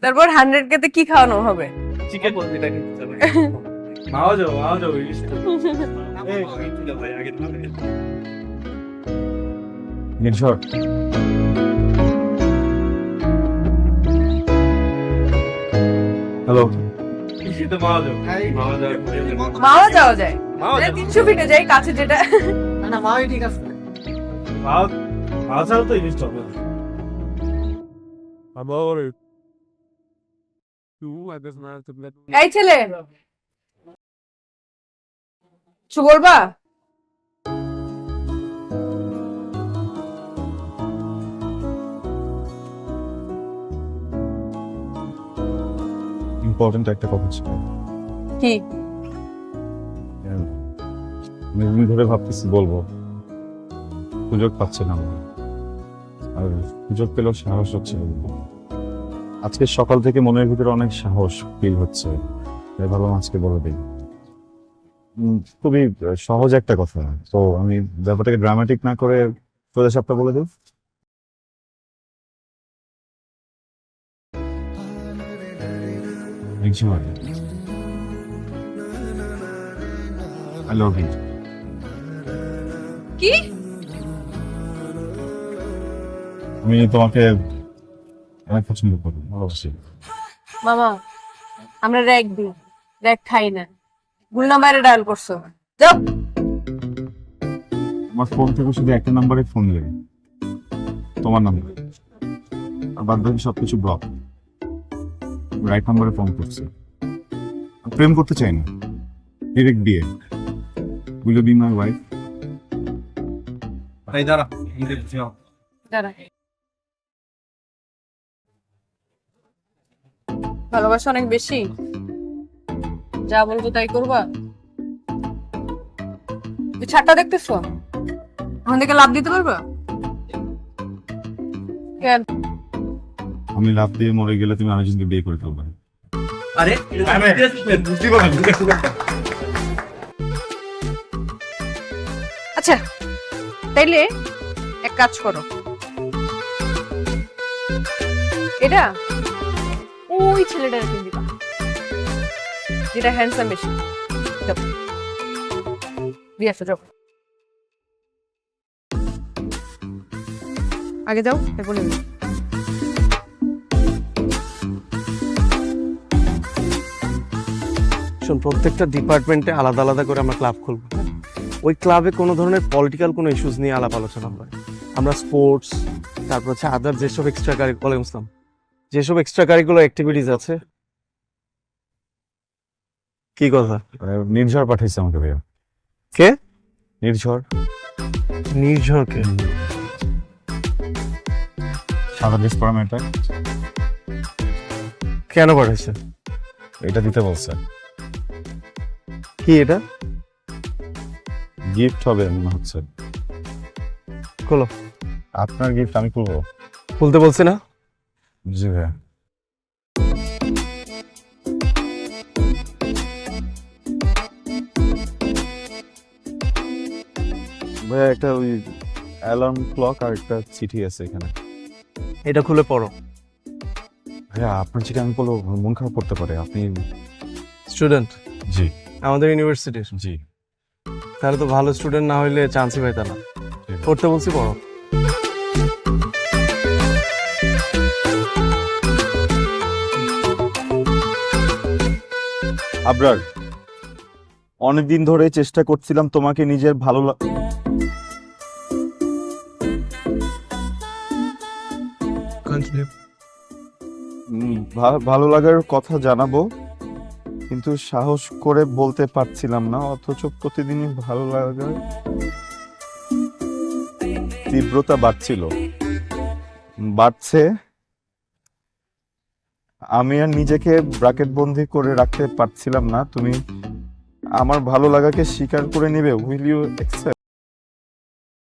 তারপর 100 কে তে কি খাওয়ানো হবে? চিকেন বলতে মাও যাও ভাই আগে নির্ঝর হ্যালো মাও যাওয়া যায় 300 ফিটে যাই কাছে যেটা না মাই ঠিক আছে মাও তো ইনস্ট হবে Amor, tú antes nada te এই ছেলে কিছু বলবা? ইম্পর্টেন্ট একটা কথা ছিল কি? অনেকদিন ধরে ভাবতেছি বলবো, সুযোগ পাচ্ছে না আর সুযোগ পেলেও সাহস হচ্ছে না। আজকে সকাল থেকে মনের ভিতরে অনেক সাহস ফিল হচ্ছে, তাই ভাবলাম আজকে বলে দিই। খুবই সহজ একটা কথা, তো আমি ব্যাপারটাকে ড্রামাটিক না করে সোজা সাপটা বলে দিই। I love you. কি? আমি তোমাকে অনেক পছন্দ করি, ভালোবাসি। মামা আমরা র‍্যাক দিই, র‍্যাক খাই না। ভুল নাম্বারে ডায়াল করছো, যাও। আমার ফোন থেকে শুধু একটা নাম্বারে ফোন লাগে, তোমার নাম্বার, আর বাদ বাকি সবকিছু ব্লক। রাইট নাম্বারে ফোন করছে। প্রেম করতে চাই না, ডিরেক্ট বিয়ে। Will you be my wife? এই দাঁড়া দাঁড়া। ভালোবাসা অনেক বেশি, যা বলবো তাই করবা? এই ছাদটা দেখতেছো, ওখান থেকে লাফ দিতে পারবা? কেন? আমি লাভ দিয়ে মরে গেলে তুমি আরেকজনকে বিয়ে করে ফেলবে। আরে আচ্ছা তাইলে এক কাজ করো, এটা ওই ছেলেটার কিনে দিবা যেটা হ্যান্ডসাম বেশি। যাও দিয়ে আসো, যাও আগে যাও, তারপর নিবি। শোন, প্রত্যেকটা ডিপার্টমেন্টে আলাদা আলাদা করে আমরা ক্লাব খুলবো। ওই ক্লাবে কোনো ধরনের পলিটিক্যাল কোনো ইস্যুস নিয়ে আলাপ আলোচনা হয়। আমরা স্পোর্টস, তারপর হচ্ছে আদার যেসব এক্সট্রা কারিকুলাম, যেসব এক্সট্রা কারিকুলার অ্যাক্টিভিটিস আছে। কি কথা? নির্ঝর পাঠাইছে আমাকে ভাইয়া। কে? নির্ঝর। নির্ঝরকে? সাদা ড্রেস পরা মেয়েটা। কেন পাঠাইছে? এটা দিতে বলছে। কি এটা? গিফট হবে মনে হচ্ছে। খোলো। আপনার গিফট আমি খুলবো? খুলতে বলছি না? জি ভাইয়া। ভাইয়া একটা ওই অ্যালার্ম ক্লক আর একটা চিঠি আছে এখানে। এটা খুলে পড়ো। ভাইয়া আপনার চিঠি আমি বলবো মন খারাপ করতে পারে। আপনি স্টুডেন্ট? জি। আমাদের ইউনিভার্সিটির? জি। তাহলে তো ভালো স্টুডেন্ট না হইলে চান্সই পাইতা না। পড়তে বলছি, পড়ো। আবরার, অনেকদিন ধরে চেষ্টা করছিলাম তোমাকে নিজের ভালো লাগার কথা জানাবো, কিন্তু সাহস করে বলতে পারছিলাম না, অথচ প্রতিদিনই ভালো লাগার তীব্রতা বাড়ছে। আমি আর নিজেকে ব্র্যাকেট বন্দি করে রাখতে পারছিলাম না। তুমি আমার ভালো লাগাকে স্বীকার করে নিবে? Will you accept?